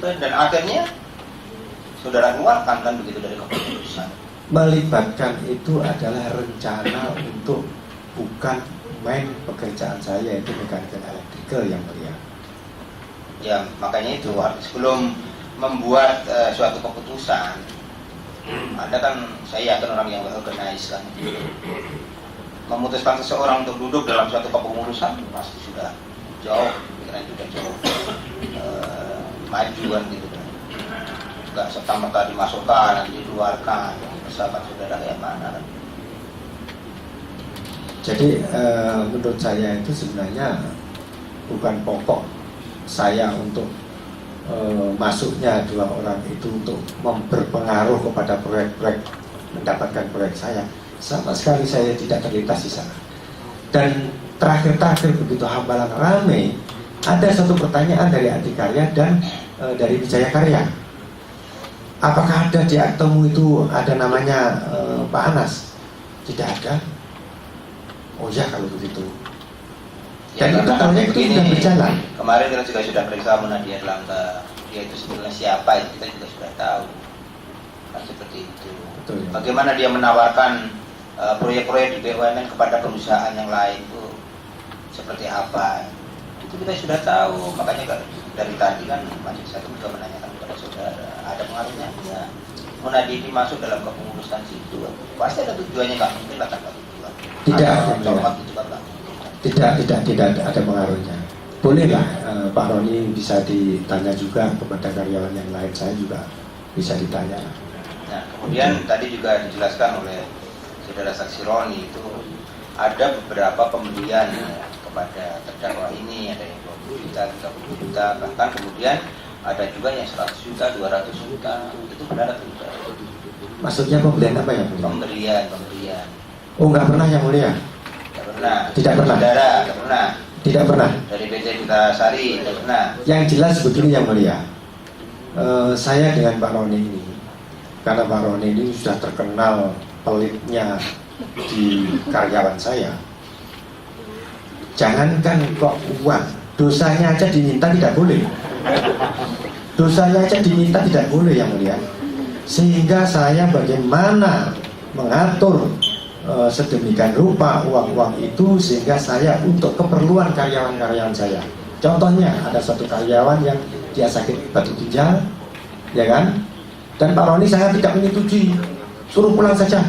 Dan akhirnya saudara keluarkan kan begitu dari keputusan. Melibatkan itu adalah rencana untuk bukan main pekerjaan saya, yaitu mechanical electrical yang mulia. Ya makanya itu sebelum membuat suatu keputusan, Anda kan, saya yakin orang yang well-organized kan, memutuskan seseorang untuk duduk dalam suatu kepengurusan pasti sudah jauh, pikiran sudah jauh majuan gitu kan. Nggak serta-merta dimasukkan dan dikeluarkan, sahabat saudara kayak mana kan. Jadi menurut saya itu sebenarnya bukan pokok saya untuk masuknya dua orang itu untuk berpengaruh kepada proyek-proyek, mendapatkan proyek saya. Sama sekali saya tidak terlintas di sana. Dan terakhir begitu Hambalang rame, ada satu pertanyaan dari Adikarya dan dari Wijaya Karya. Apakah ada di aktemu itu ada namanya Pak Anas? Tidak ada. Oh ya kalau begitu. Ya, dan itu tahunnya itu sudah berjalan. Kemarin kita juga sudah periksa Munadia Erlangga, dia itu sebenarnya siapa, itu kita juga sudah tahu. Kan seperti itu. Betul, ya. Bagaimana dia menawarkan proyek-proyek di BUMN kepada perusahaan yang lain itu seperti apa? Itu kita sudah tahu. Makanya dari tadi kan Majelis Hakim juga menanyakan kepada saudara, ada pengaruhnya enggak? Munadia ini masuk dalam kepengurusan situ, pasti ada tujuannya, nggak mungkin lah tanpa tujuan. Tidak ada pengaruhnya. Bolehlah Pak Roni bisa ditanya juga kepada karyawan yang lain, saya juga bisa ditanya. Nah, kemudian tadi juga dijelaskan oleh saudara saksi Roni itu ada beberapa pembelian kepada terdakwa ini, ada yang 20 juta, 30 juta, bahkan kemudian ada juga yang 100 juta, 200 juta. Itu benar atau tidak? Maksudnya pembelian apa ya? Pembelian. Oh, nggak pernah yang mulia? Tidak pernah. Tidak pernah. Saudara, tidak pernah. Tidak pernah. Dari PT Duta Sari, tidak pernah. Yang jelas begini yang mulia, saya dengan Pak Roni ini, karena Pak Roni ini sudah terkenal pelitnya di karyawan saya. Jangankan kok uang, dosanya aja diminta tidak boleh. Dosanya aja diminta tidak boleh yang mulia. Sehingga saya bagaimana mengatur sedemikian rupa uang-uang itu sehingga saya untuk keperluan karyawan-karyawan saya. Contohnya ada suatu karyawan yang dia sakit batu ginjal, ya kan? Dan Pak Roni saya tidak menyetujui, suruh pulang saja,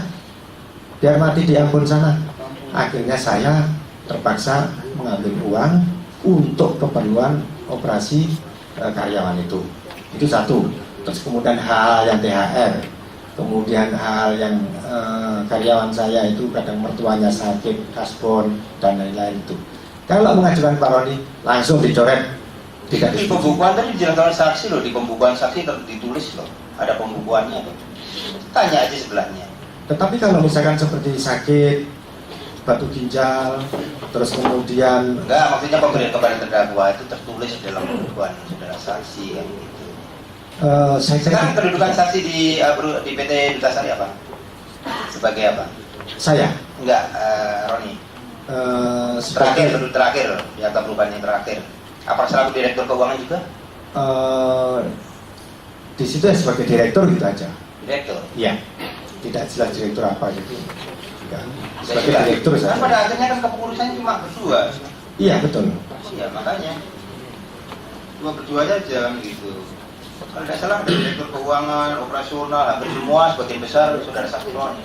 biar mati di Ambon sana. Akhirnya saya terpaksa mengambil uang untuk keperluan operasi karyawan itu. Itu satu. Terus kemudian hal yang THR, kemudian hal yang karyawan saya itu kadang mertuanya sakit, kasbon dan lain-lain itu. Kalau mengajukan Pak Roni langsung dicoret. Tidak di pembukuan tadi dijelaskan saksi loh, di pembukuan saksi ditulis loh, ada pembukuannya loh. Tanya aja sebelahnya. Tetapi kalau misalkan seperti sakit, batu ginjal, terus kemudian enggak, maksudnya pemberian kepada terdakwa itu tertulis dalam pembukuan saudara saksi yang gitu. Sekarang kedudukan saksi di PT Duta Sari apa? Sebagai apa? Saya? Enggak, Roni. Terakhir di akta perubahan yang terakhir. Apa selaku direktur keuangan juga? Di situ ya sebagai direktur gitu aja. Direktur? Iya. Tidak jelas direktur apa gitu. Enggak. Sebagai direktur saja. Kan pada akhirnya kan kepengurusannya cuma berdua. Iya betul. Iya makanya cuma berdua aja kan gitu. Kalau tidak salah ada direktur keuangan, operasional, hampir semua sebagian besar saudara saksi Roni.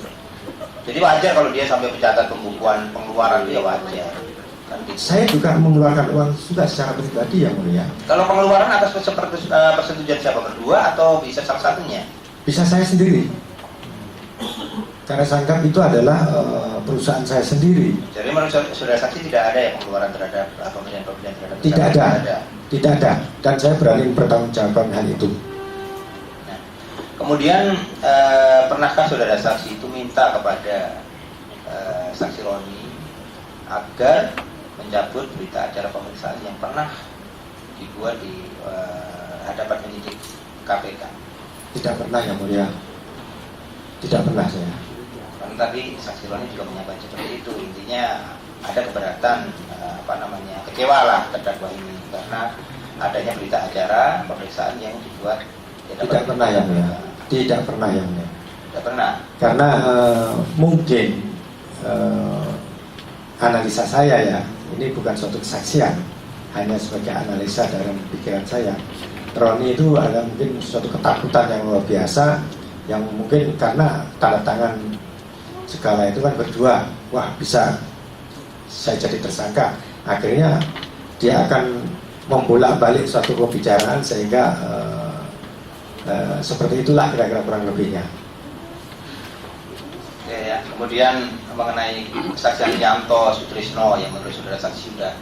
Jadi wajar kalau dia sampai mencatat pembukuan pengeluaran itu ya wajar. Kan gitu. Saya juga mengeluarkan uang juga secara pribadi yang mulia. Kalau pengeluaran atas persetujuan siapa, berdua atau bisa salah satunya? Bisa saya sendiri. Karena Sangkap itu adalah perusahaan saya sendiri. Jadi menurut saudara saksi tidak ada ya pengeluaran terhadap pembelian terhadap tidak ada. Tidak ada, dan saya berani bertanggungjawabkan hal itu. Nah, kemudian pernahkah saudara saksi itu minta kepada saksi Roni agar mencabut berita acara pemeriksaan yang pernah dibuat di hadapan penyidik KPK? Tidak pernah yang mulia. Tidak pernah saya. Karena tadi saksi Roni juga menyampaikan seperti itu, intinya ada keberatan kecewa lah terdakwa ini karena adanya berita acara pemeriksaan yang dibuat Tidak pernah yang mulia. Tidak pernah yang mulia. Tidak pernah. Karena mungkin analisa saya ya, ini bukan suatu kesaksian, hanya sebagai analisa dalam pikiran saya. Roni itu ada mungkin suatu ketakutan yang luar biasa, yang mungkin karena tanda tangan segala itu kan berdua, wah bisa saya jadi tersangka. Akhirnya dia akan membolak-balik suatu pembicaraan sehingga seperti itulah kira-kira kurang lebihnya. Ya. Kemudian mengenai kesaksian Yanto Sutrisno yang menurut saudara saksi sudah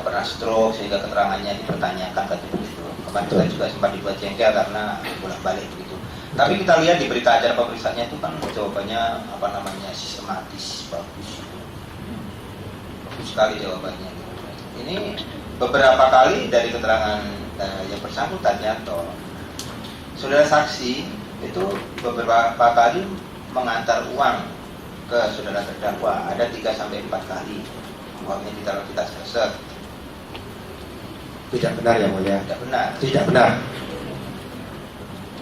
pernah stroke sehingga keterangannya dipertanyakan begitu. Kemarin kita juga sempat dibuat jengkel karena bolak-balik begitu. Tapi kita lihat di berita acara pemeriksaannya itu kan jawabannya sistematis, bagus sekali jawabannya. Ini beberapa kali dari keterangan yang bersangkutan Yanto, saudara saksi itu beberapa kali mengantar uang ke saudara terdakwa, ada 3-4 kali uangnya ditaruh di tas kresek. Tidak benar yang mulia. Tidak benar. Tidak benar.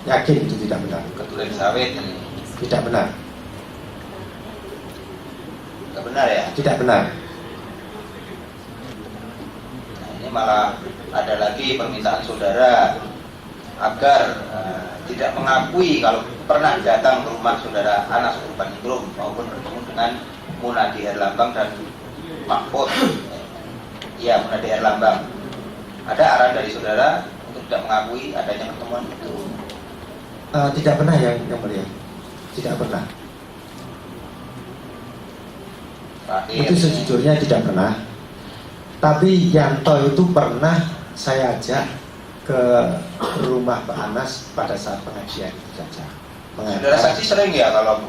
Yakin itu tidak benar. Ketulen sawit ini. Tidak benar. Tidak benar ya. Tidak benar. Nah, ini malah ada lagi permintaan saudara agar tidak mengakui kalau pernah datang ke rumah saudara Anas Urbaningrum maupun bertemu dengan Munadi Herlambang dan Mahfud. Ya, Munadi Herlambang. Ada arahan dari saudara untuk tidak mengakui adanya pertemuan itu. Tidak pernah yang mulia. Tidak pernah. Terakhir, Itu sejujurnya tidak pernah. Tapi Yanto itu pernah saya ajak ke rumah Pak Anas pada saat pengajian itu saja. Saudara saksi sering ya kalau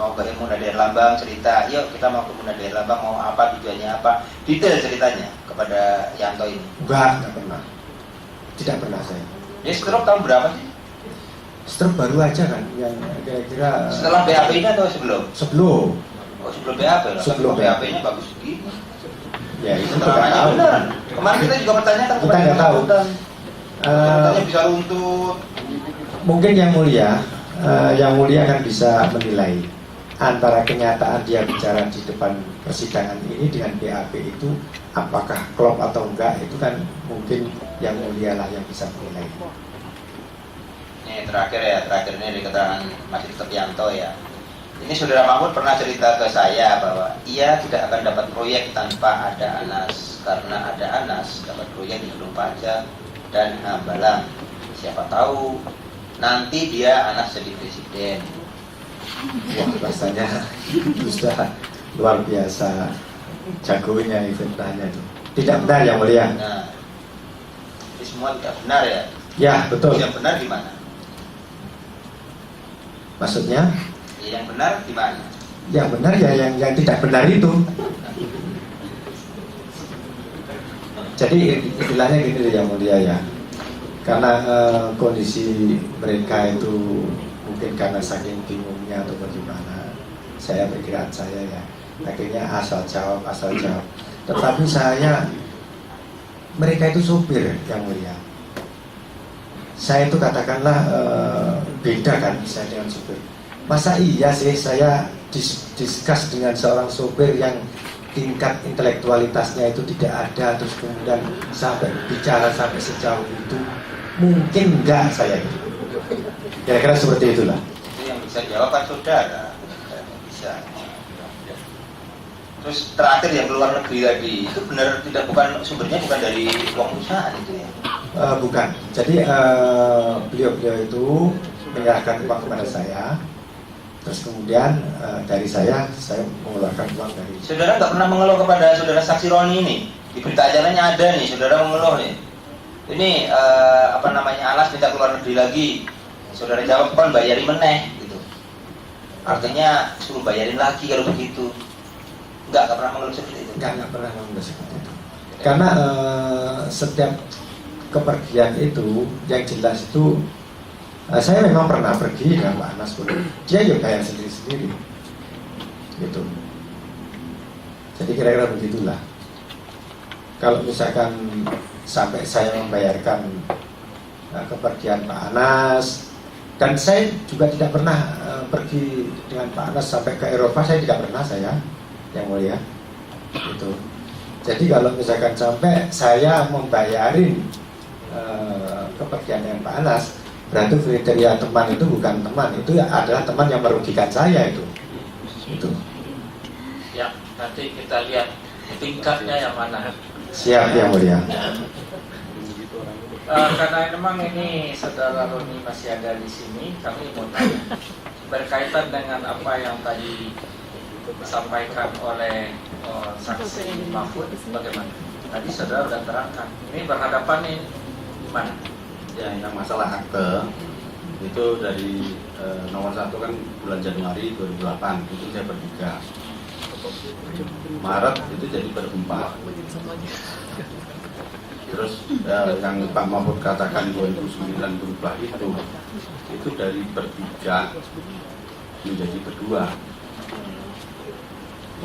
mau ke Munadi Herlambang cerita, yuk kita mau ke Munadi Herlambang, mau apa, tujuannya apa, detail ceritanya kepada Yanto ini. Enggak pernah. Tidak pernah saya. Dia stroke tahun berapa sih? Stroke baru aja kan, yang kira-kira Setelah BAP ini atau sebelum? sebelum. Oh, sebelum BAP loh. Sebelum BAP-nya bagus begini. Ya itu kita Keterangannya tahu. benar. Kemarin kita juga bertanyakan Kita nggak tahu. Ceritanya bisa runtut. Mungkin yang mulia akan bisa menilai antara kenyataan dia bicara di depan persidangan ini dengan BAP itu apakah klop atau enggak, itu kan mungkin yang mulia lah yang bisa menilai. Ini terakhir ini dari keterangan Mas Yanto ya. Ini saudara Mahmud pernah cerita ke saya bahwa ia tidak akan dapat proyek tanpa ada Anas, karena ada Anas dapat proyek di Gunung Pajak dan Hambalang. Siapa tahu nanti dia Anas jadi presiden. Wah, rasanya sudah luar biasa jagonya itu tanya itu. Tidak benar yang mulia. Nah, ini semua tidak benar ya. Ya betul. Yang benar di mana? Maksudnya? Yang benar di mana? Yang benar ya yang tidak benar itu. Jadi istilahnya gini yang mulia ya. Karena kondisi mereka itu mungkin karena saking bingungnya atau bagaimana, saya perkiraan saya ya, akhirnya asal jawab. Tetapi mereka itu supir yang mulia. Saya itu katakanlah beda kan saya dengan supir. Masa iya sih saya diskus dengan seorang supir yang tingkat intelektualitasnya itu tidak ada, terus kemudian sampai bicara sampai sejauh itu, mungkin enggak saya itu. Kira-kira seperti itulah. Itu yang bisa jawab kan saudara. Bisa. Terus terakhir yang keluar negeri tadi itu benar bukan sumbernya bukan dari uang perusahaan itu ya? Bukan. Jadi beliau itu menyerahkan uang kepada saya. Terus kemudian dari saya mengeluarkan uang dari. Saudara nggak pernah mengeluh kepada saudara saksi Roni ini? Di berita acaranya ada nih, saudara mengeluh nih. Ini Anas minta keluar negeri lagi. Saudara jawab kon bayarin meneh gitu. Artinya suruh bayarin lagi kalau begitu. Nggak pernah mengeluh seperti itu. Nggak pernah mengeluh seperti itu. Karena setiap kepergian itu yang jelas itu saya memang pernah pergi dengan Pak Anas pun. Dia juga bayar sendiri-sendiri. Gitu. Jadi kira-kira begitulah. Kalau misalkan sampai saya membayarkan kepergian Pak Anas. Dan saya juga tidak pernah pergi dengan Pak Anas sampai ke Eropa, saya tidak pernah, saya yang mulia itu. Jadi kalau misalkan sampai saya membayarin kepergian yang Pak Anas, berarti kriteria teman itu bukan teman, itu adalah teman yang merugikan saya itu. Ya, nanti kita lihat tingkatnya yang mana. Siap yang mulia. Karena memang ini saudara Roni masih ada di sini, kami mau tanya berkaitan dengan apa yang tadi disampaikan oleh saksi Mahfud, bagaimana? Tadi saudara sudah terangkan, ini berhadapan nih gimana? Ya, yang masalah akte itu dari nomor 1 kan bulan Januari 2008 itu saya bertiga. Maret itu jadi berempat. Terus yang Pak Mahfud katakan 2009 berubah itu dari bertiga menjadi berdua.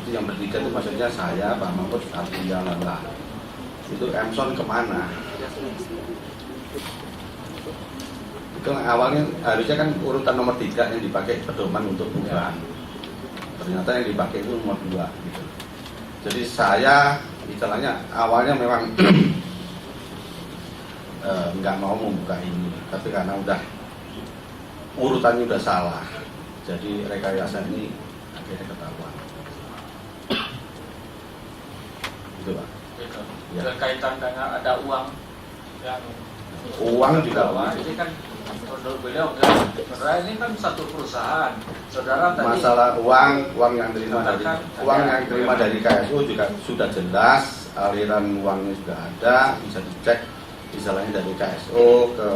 Itu yang bertiga itu maksudnya saya, Pak Mahfud, Artinya Lala. Itu Emson kemana? Itu awalnya harusnya kan urutan nomor 3 yang dipakai pedoman untuk perubahan. Ternyata yang dipakai itu nomor 2 gitu. Jadi saya istilahnya awalnya memang nggak mau membuka ini, tapi karena udah urutannya udah salah, jadi rekayasa ini akhirnya ketahuan. Itu Pak. Gitu. Ya. Berkaitan dengan ada uang yang Juga ini kan menurut beliau enggak, saudara ini kan satu perusahaan. Saudara tadi masalah uang yang terima dari KSU juga sudah jelas, aliran uangnya juga ada, bisa dicek misalnya dari KSO ke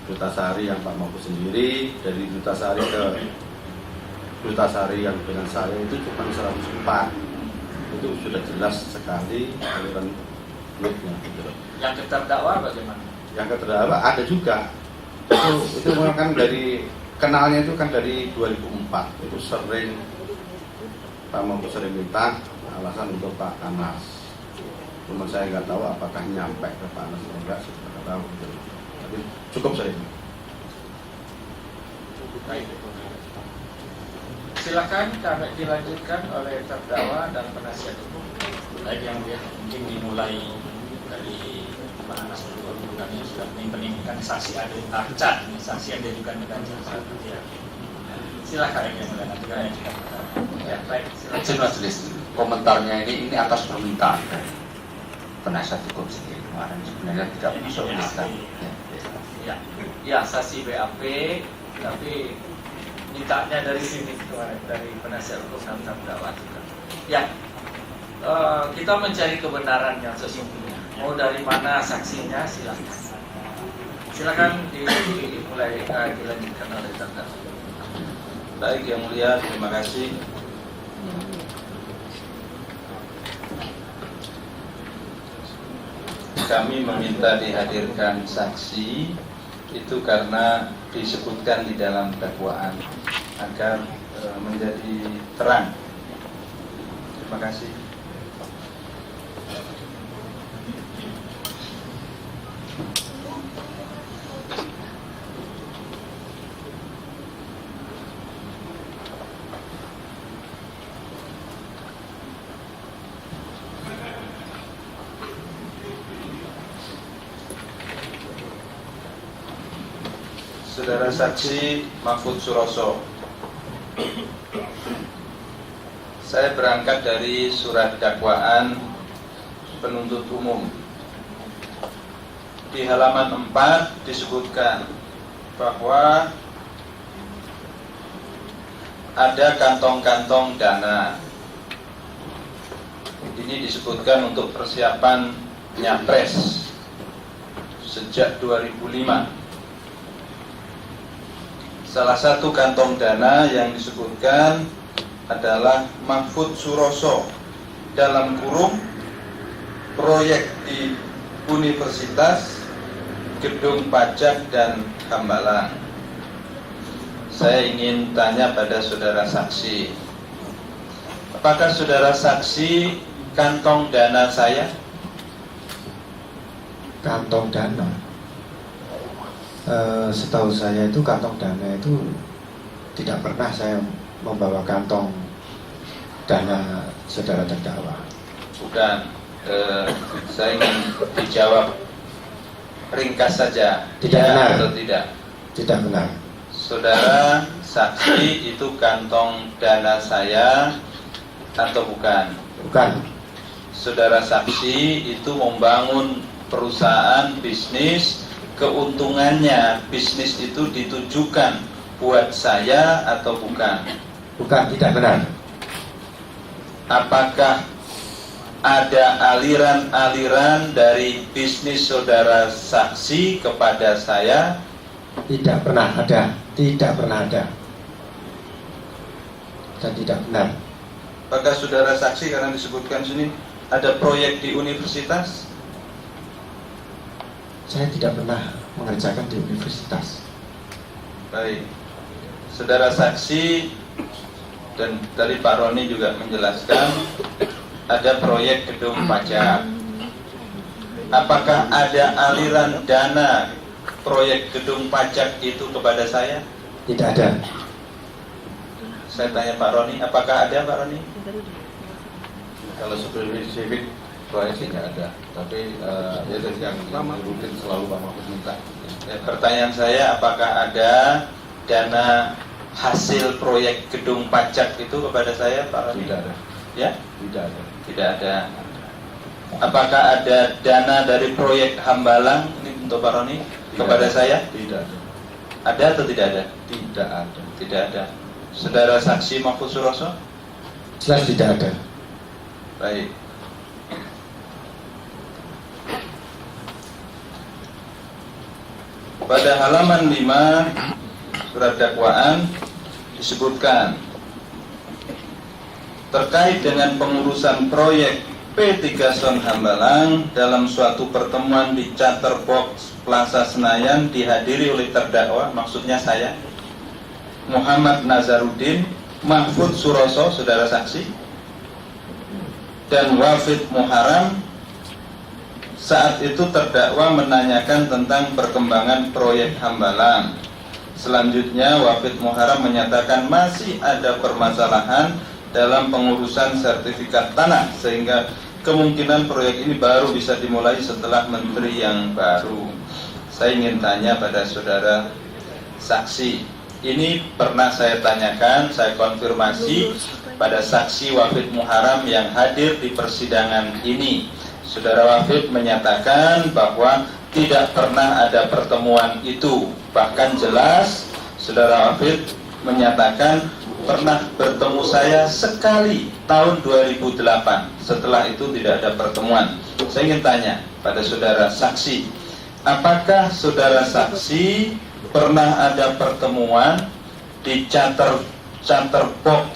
Dutasari yang Pak Mahfud sendiri, dari Dutasari ke Dutasari yang dengan saya itu cuma 104. Itu sudah jelas sekali aliran duitnya gitu. yang terdakwa bagaimana? Yang terdakwa ada juga. Itu kan dari kenalnya itu kan dari 2004. Itu sering Pak Mahfud sering minta alasan untuk Pak Anas. Cuma saya nggak tahu apakah nyampe ke Pak Anas atau enggak, saya nggak tahu. Tapi cukup sering. Baik. Silakan kami dilanjutkan oleh terdakwa dan penasihat hukum. Baik, yang dia mungkin dimulai dari Pak Anas dulu, kami sudah menginginkan saksi ada Arca, saksi yang diajukan dengan jaksa. Ya. Silakan yang mulia, nanti kami ajukan. Ya, baik. Izin majelis, komentarnya ini atas permintaan dari penasihat hukum sendiri kemarin, sebenarnya tidak masuk list. Ya, saksi BAP, tapi mintanya dari sini kemarin, dari penasihat hukum dan terdakwa juga. Ya, kita mencari kebenaran yang sesungguhnya. Mau dari mana saksinya, silakan. Silakan dimulai dilanjutkan oleh terdakwa. Baik yang mulia, terima kasih. Kami meminta dihadirkan saksi itu karena disebutkan di dalam dakwaan agar menjadi terang. Terima kasih. Saudara saksi Mahfud Suroso, saya berangkat dari surat dakwaan penuntut umum. Di halaman 4 disebutkan bahwa ada kantong-kantong dana. Ini disebutkan untuk persiapan Nyapres sejak 2005. Salah satu kantong dana yang disebutkan adalah Mahfud Suroso dalam kurung proyek di Universitas, Gedung Pajak dan Hambalang. Saya ingin tanya pada saudara saksi, apakah saudara saksi kantong dana saya? kantong dana. Setahu saya itu kantong dana itu tidak pernah saya membawa kantong dana saudara terdakwa. Bukan, saya ingin dijawab ringkas saja. Tidak ya benar. atau tidak? Tidak benar. Saudara saksi itu kantong dana saya atau bukan? Bukan. Saudara saksi itu membangun perusahaan bisnis, keuntungannya bisnis itu ditujukan buat saya atau bukan? Bukan, tidak benar. Apakah ada aliran-aliran dari bisnis saudara saksi kepada saya? Tidak pernah ada. Tidak pernah ada. Dan tidak benar. Apakah saudara saksi karena disebutkan sini ada proyek di universitas? Saya tidak pernah mengerjakan di universitas. Baik. Saudara saksi, dan tadi Pak Roni juga menjelaskan ada proyek gedung pajak. Apakah ada aliran dana proyek gedung pajak itu kepada saya? Tidak ada. Saya tanya Pak Roni, apakah ada Pak Roni? Kalau spesifik proyek sih nggak ada, tapi ya dari yang rutin selalu Pak Mahfud minta. Ya, pertanyaan saya, apakah ada dana hasil proyek gedung pajak itu kepada saya Pak Roni? Tidak ada. Ya? Tidak ada. Tidak ada. Apakah ada dana dari proyek Hambalang ini untuk Pak Roni kepada ada. saya? Tidak ada. Ada atau tidak ada? Tidak ada. Tidak ada. Saudara saksi Mahfud Suroso? Jelas tidak ada. Baik. Pada halaman 5 surat dakwaan disebutkan terkait dengan pengurusan proyek P3 Son Hambalang dalam suatu pertemuan di Chatterbox Plaza Senayan dihadiri oleh terdakwa, maksudnya saya, Muhammad Nazarudin, Mahfud Suroso, saudara saksi, dan Wafid Muharam. Saat itu terdakwa menanyakan tentang perkembangan proyek Hambalang. Selanjutnya Wafid Muharam menyatakan masih ada permasalahan dalam pengurusan sertifikat tanah, sehingga kemungkinan proyek ini baru bisa dimulai setelah menteri yang baru. Saya ingin tanya pada saudara saksi, ini pernah saya tanyakan, saya konfirmasi pada saksi Wafid Muharam yang hadir di persidangan ini. Saudara Wafid menyatakan bahwa tidak pernah ada pertemuan itu. Bahkan jelas saudara Wafid menyatakan pernah bertemu saya sekali tahun 2008. Setelah itu tidak ada pertemuan. Saya ingin tanya pada saudara saksi, apakah saudara saksi pernah ada pertemuan di Chatterbox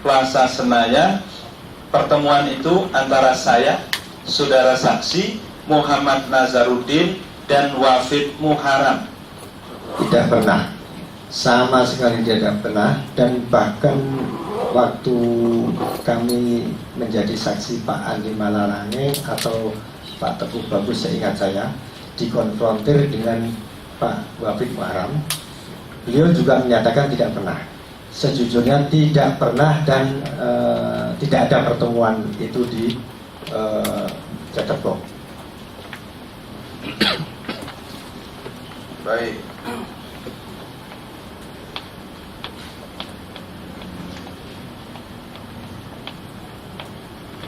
Plaza Senayan? Pertemuan itu antara saya, saudara saksi Muhammad Nazarudin, dan Wafid Muharam. Tidak pernah. Sama sekali tidak pernah. Dan bahkan waktu kami menjadi saksi Pak Andi Malarange atau Pak Teguh Bagus, seingat saya, dikonfrontir dengan Pak Wafid Muharam, beliau juga menyatakan tidak pernah. Sejujurnya tidak pernah, dan tidak ada pertemuan itu di Chatterbox. Baik.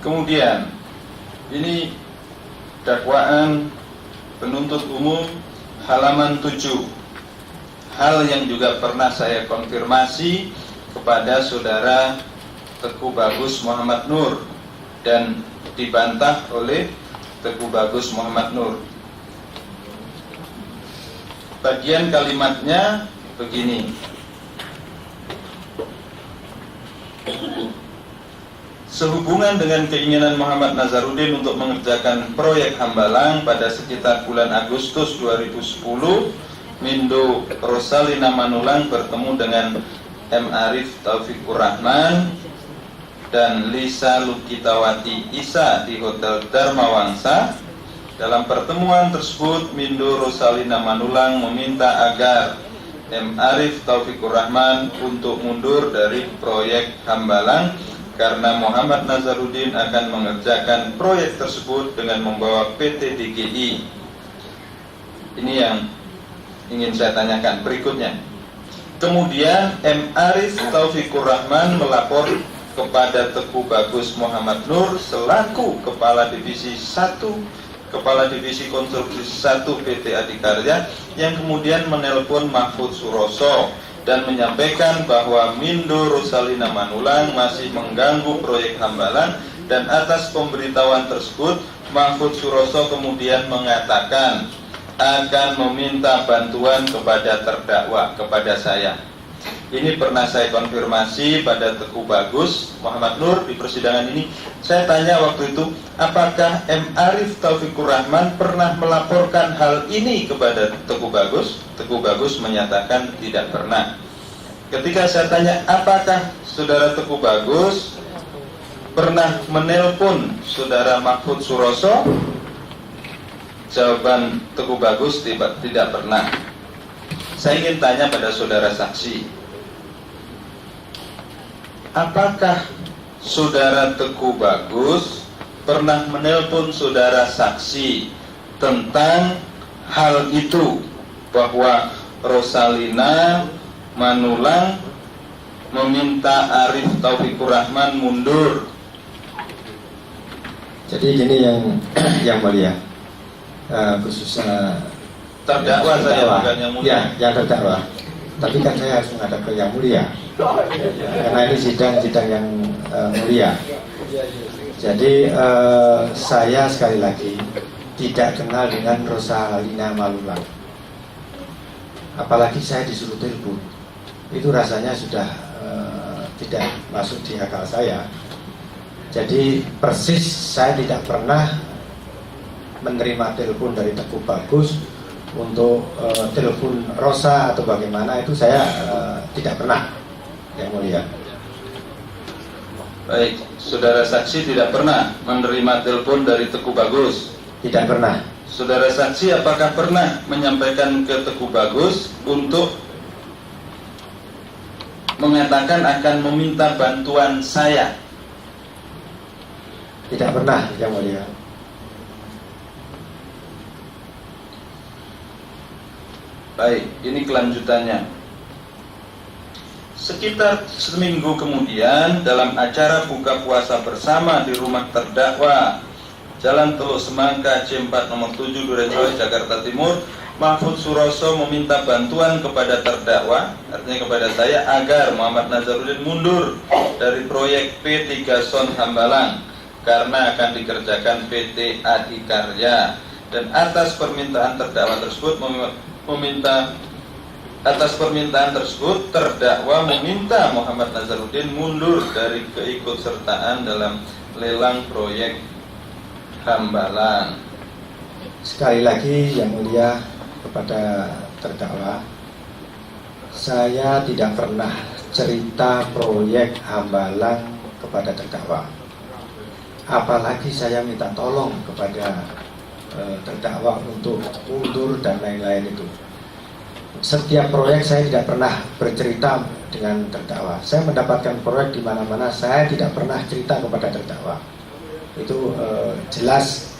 Kemudian ini dakwaan penuntut umum halaman 7. Hal yang juga pernah saya konfirmasi kepada saudara Teguh Bagus Muhammad Nur dan dibantah oleh Teguh Bagus Muhammad Nur. Bagian kalimatnya begini: sehubungan dengan keinginan Muhammad Nazarudin untuk mengerjakan proyek Hambalang pada sekitar bulan Agustus 2010, Mindo Rosalina Manulang bertemu dengan M. Arif Taufikur Rahman dan Lisa Lukitawati Isa di Hotel Dharma Wangsa. Dalam pertemuan tersebut, Mindo Rosalina Manulang meminta agar M. Arif Taufikur Rahman untuk mundur dari proyek Hambalang karena Muhammad Nazaruddin akan mengerjakan proyek tersebut dengan membawa PT DGI. Ini yang ingin saya tanyakan berikutnya. Kemudian M. Arif Taufikur Rahman melapor kepada Teguh Bagus Muhammad Nur selaku Kepala Divisi 1, Kepala Divisi Konstruksi 1 PT Adikarya, yang kemudian menelpon Mahfud Suroso dan menyampaikan bahwa Mindo Rosalina Manulang masih mengganggu proyek Hambalang, dan atas pemberitahuan tersebut Mahfud Suroso kemudian mengatakan akan meminta bantuan kepada terdakwa, kepada saya. Ini pernah saya konfirmasi pada Teguh Bagus Muhammad Nur di persidangan ini. Saya tanya waktu itu, apakah M. Arif Taufikur Rahman pernah melaporkan hal ini kepada Teguh Bagus? Teguh Bagus menyatakan tidak pernah. Ketika saya tanya, apakah saudara Teguh Bagus pernah menelpon saudara Mahfud Suroso? Jawaban Teguh Bagus tidak pernah. Saya ingin tanya pada saudara saksi, apakah saudara Teguh Bagus pernah menelpon saudara saksi tentang hal itu, bahwa Rosalina Manulang meminta Arif Taufikur Rahman mundur? Jadi gini yang mulia, khususnya Terdakwa saya, bukan yang mulia. Ya, yang terdakwa. Tapi kan saya harus menghadap ke yang mulia, karena ini sidang yang mulia. Jadi saya sekali lagi tidak kenal dengan Rosalina Manulang. Apalagi saya disuruh telepon, itu rasanya sudah tidak masuk di akal saya. Jadi persis saya tidak pernah menerima telepon dari Teguh Bagus untuk telepon Rosa atau bagaimana, itu saya tidak pernah, yang mulia. Baik, saudara saksi tidak pernah menerima telepon dari Teguh Bagus? Tidak pernah. Saudara saksi apakah pernah menyampaikan ke Teguh Bagus untuk mengatakan akan meminta bantuan saya? Tidak pernah, yang mulia. Baik, ini kelanjutannya. Sekitar seminggu kemudian, dalam acara buka puasa bersama di rumah terdakwa Jalan Teluk Semangka C4 nomor 7 Durensawi Jakarta Timur, Mahfud Suroso meminta bantuan kepada terdakwa, artinya kepada saya, agar Muhammad Nazaruddin mundur dari proyek P3 Son Hambalang karena akan dikerjakan PT Adikarya. Dan atas permintaan terdakwa tersebut terdakwa meminta Muhammad Nazaruddin mundur dari keikutsertaan dalam lelang proyek Hambalang. Sekali lagi yang mulia kepada terdakwa, saya tidak pernah cerita proyek Hambalang kepada terdakwa. Apalagi saya minta tolong kepada terdakwa untuk mundur dan lain-lain itu. Setiap proyek saya tidak pernah bercerita dengan terdakwa. Saya mendapatkan proyek di mana-mana, saya tidak pernah cerita kepada terdakwa. Itu jelas,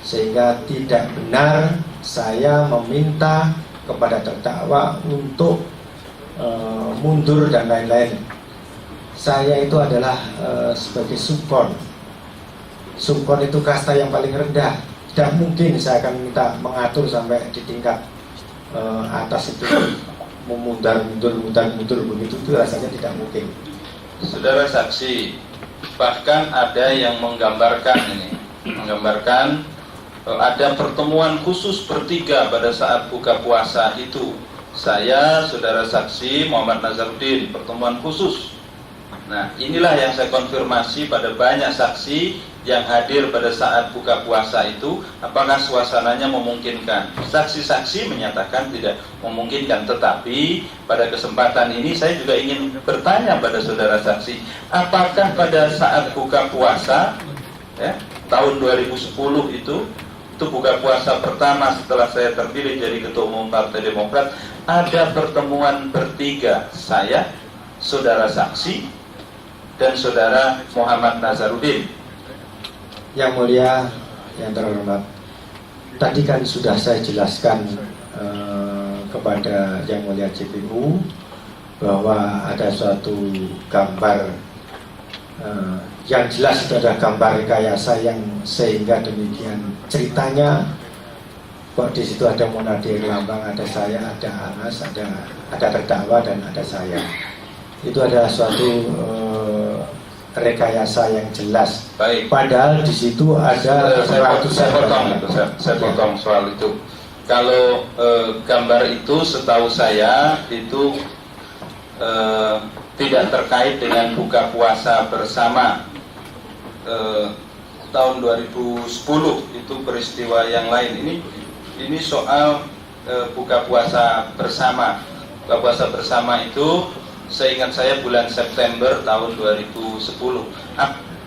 sehingga tidak benar saya meminta kepada terdakwa untuk mundur dan lain-lain. Saya itu adalah sebagai subkon. Subkon itu kasta yang paling rendah. Tidak mungkin saya akan minta mengatur sampai di tingkat atas itu, mundur begitu, itu rasanya tidak mungkin. Saudara saksi, bahkan ada yang menggambarkan ada pertemuan khusus bertiga pada saat buka puasa itu. Saya, saudara saksi Muhammad Nazaruddin, pertemuan khusus. Nah, inilah yang saya konfirmasi pada banyak saksi yang hadir pada saat buka puasa itu, apakah suasananya memungkinkan. Saksi-saksi menyatakan tidak memungkinkan, tetapi pada kesempatan ini saya juga ingin bertanya pada saudara saksi, apakah pada saat buka puasa tahun 2010 itu itu buka puasa pertama setelah saya terpilih jadi Ketua Umum Partai Demokrat, ada pertemuan bertiga, saya, saudara saksi, dan saudara Muhammad Nazarudin. Yang mulia, yang terhormat, tadi kan sudah saya jelaskan kepada yang mulia JPU bahwa ada suatu gambar yang jelas itu adalah gambar rekayasa yang sehingga demikian ceritanya kok di situ ada Munadir Lambang, ada saya, ada Anas, ada terdakwa dan ada saya. Itu adalah suatu rekayasa yang jelas. Baik. Padahal di situ ada saya ratusan potong soal itu. Kalau gambar itu setahu saya itu tidak terkait dengan buka puasa bersama tahun 2010, itu peristiwa yang lain. Ini soal buka puasa bersama. Buka puasa bersama itu seingat saya bulan September tahun 2010.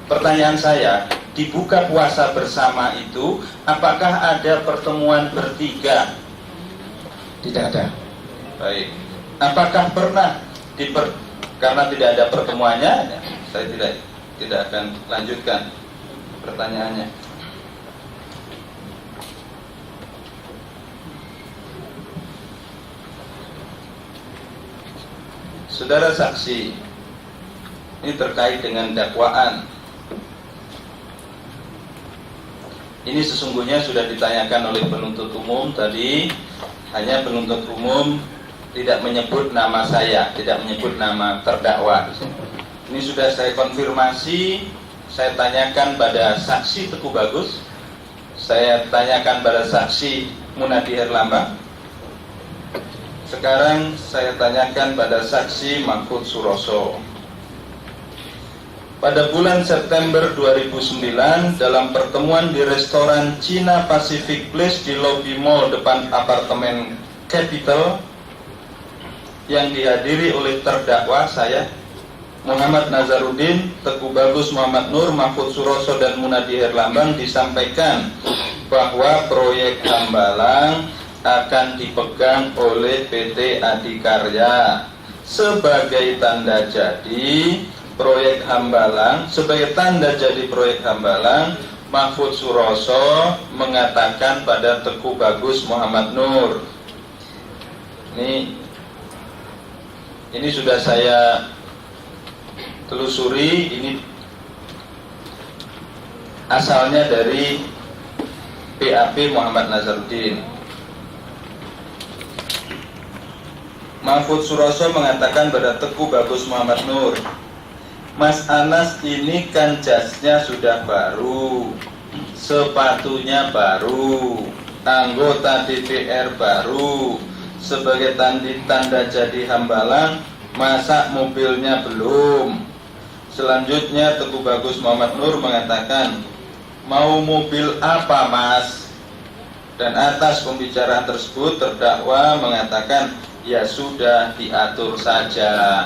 Pertanyaan saya, di buka puasa bersama itu apakah ada pertemuan bertiga? Tidak ada. Baik. Apakah pernah karena tidak ada pertemuannya, saya tidak akan lanjutkan pertanyaannya. Saudara saksi, ini terkait dengan dakwaan. Ini sesungguhnya sudah ditanyakan oleh penuntut umum tadi, hanya penuntut umum tidak menyebut nama saya, tidak menyebut nama terdakwa. Ini sudah saya konfirmasi, saya tanyakan pada saksi Teguh Bagus, saya tanyakan pada saksi Munadi Herlambang. Sekarang saya tanyakan pada saksi Mahfud Suroso. Pada bulan September 2009 dalam pertemuan di restoran Cina Pacific Place di lobi mall depan apartemen Capital yang dihadiri oleh terdakwa saya, Muhammad Nazarudin, Teguh Bagus, Muhammad Nur, Mahfud Suroso dan Munadi Herlambang, disampaikan bahwa proyek Hambalang akan dipegang oleh PT Adikarya sebagai tanda jadi proyek Hambalang. Sebagai tanda jadi proyek Hambalang, Mahfud Suroso mengatakan pada Teguh Bagus, Muhammad Nur. Ini sudah saya telusuri, ini asalnya dari PAP Muhammad Nazarudin. Mahfud Suroso mengatakan pada Teguh Bagus Muhammad Nur, Mas Anas ini kan jasnya sudah baru, sepatunya baru, anggota DPR baru, sebagai tanda jadi Hambalang, masa mobilnya belum. Selanjutnya Teguh Bagus Muhammad Nur mengatakan, mau mobil apa Mas? Dan atas pembicaraan tersebut terdakwa mengatakan, ya sudah diatur saja.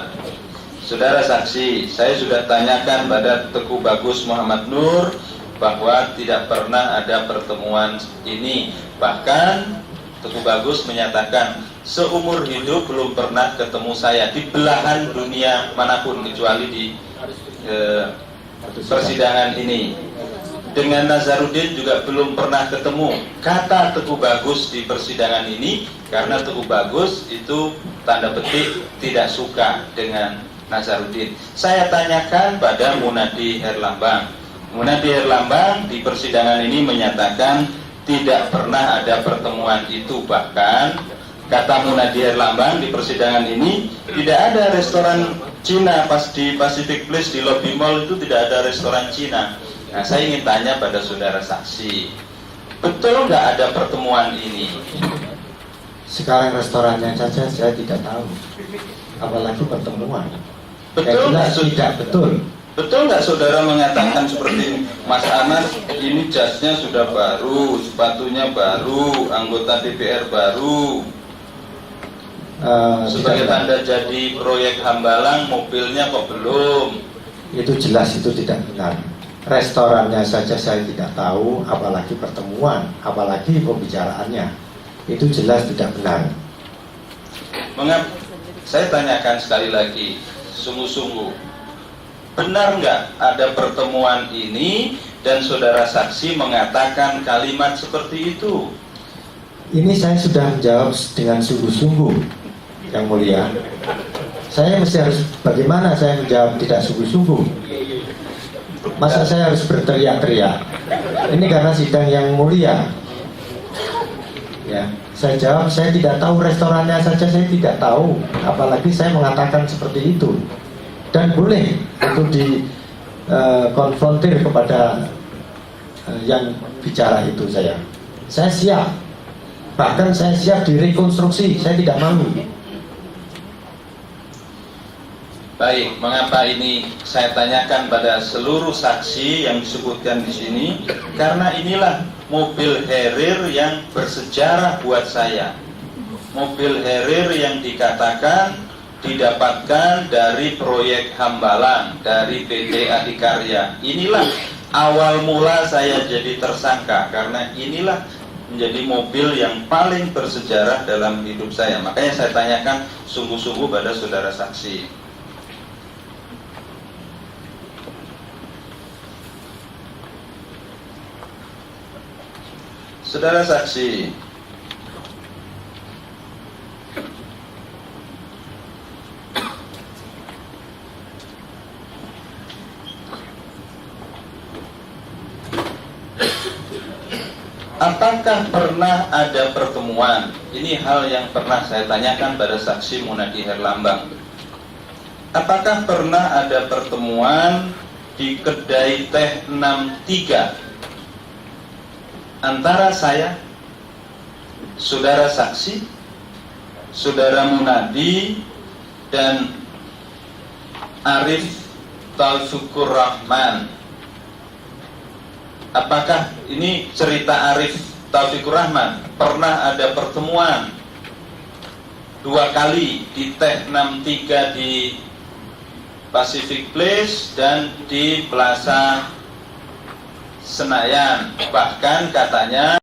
Saudara saksi, saya sudah tanyakan pada Teguh Bagus Muhammad Nur bahwa tidak pernah ada pertemuan ini. Bahkan Teguh Bagus menyatakan seumur hidup belum pernah ketemu saya di belahan dunia manapun kecuali di persidangan ini. Dengan Nazarudin juga belum pernah ketemu, kata Teguh Bagus di persidangan ini, karena Teguh Bagus itu tanda petik tidak suka dengan Nazarudin. Saya tanyakan pada Munadi Herlambang. Munadi Herlambang di persidangan ini menyatakan tidak pernah ada pertemuan itu. Bahkan kata Munadi Herlambang di persidangan ini, tidak ada restoran Cina pas di Pacific Place di lobi mall itu, tidak ada restoran Cina. Nah, saya ingin tanya pada saudara saksi, betul nggak ada pertemuan ini? Sekarang restorannya saja saya tidak tahu, apalagi pertemuan. Betul nggak? Tidak betul. Betul nggak saudara mengatakan seperti ini? Mas Anas ini jasnya sudah baru, sepatunya baru, anggota DPR baru. Sebagai tanda jadi proyek Hambalang, mobilnya kok belum? Itu jelas itu tidak benar. restorannya saja saya tidak tahu, apalagi pertemuan, apalagi pembicaraannya. Itu jelas tidak benar. Saya tanyakan sekali lagi, sungguh-sungguh, benar nggak ada pertemuan ini dan saudara saksi mengatakan kalimat seperti itu? Ini saya sudah menjawab dengan sungguh-sungguh, Yang Mulia. Saya mesti harus, bagaimana saya menjawab tidak sungguh-sungguh? Masa saya harus berteriak-teriak? Ini karena sidang Yang Mulia. Ya, saya jawab, saya tidak tahu, restorannya saja saya tidak tahu, apalagi saya mengatakan seperti itu. Dan boleh untuk dikonfrontir kepada yang bicara itu saya siap, bahkan saya siap direkonstruksi, saya tidak malu. Baik, mengapa ini saya tanyakan pada seluruh saksi yang disebutkan di sini? Karena inilah mobil Harrier yang bersejarah buat saya. Mobil Harrier yang dikatakan didapatkan dari proyek Hambalang, dari PT Adikarya. Inilah awal mula saya jadi tersangka, karena inilah menjadi mobil yang paling bersejarah dalam hidup saya. Makanya saya tanyakan sungguh-sungguh pada saudara saksi. Saudara saksi, apakah pernah ada pertemuan? Ini hal yang pernah saya tanyakan pada saksi Munadi Herlambang. Apakah pernah ada pertemuan di kedai teh 63 antara saya, saudara saksi, saudara Munadi, dan Arif Taufikur Rahman? Apakah ini cerita Arif Taufikur Rahman? Pernah ada pertemuan 2 kali di teh 63 di Pacific Place dan di Plaza Senayan. Bahkan katanya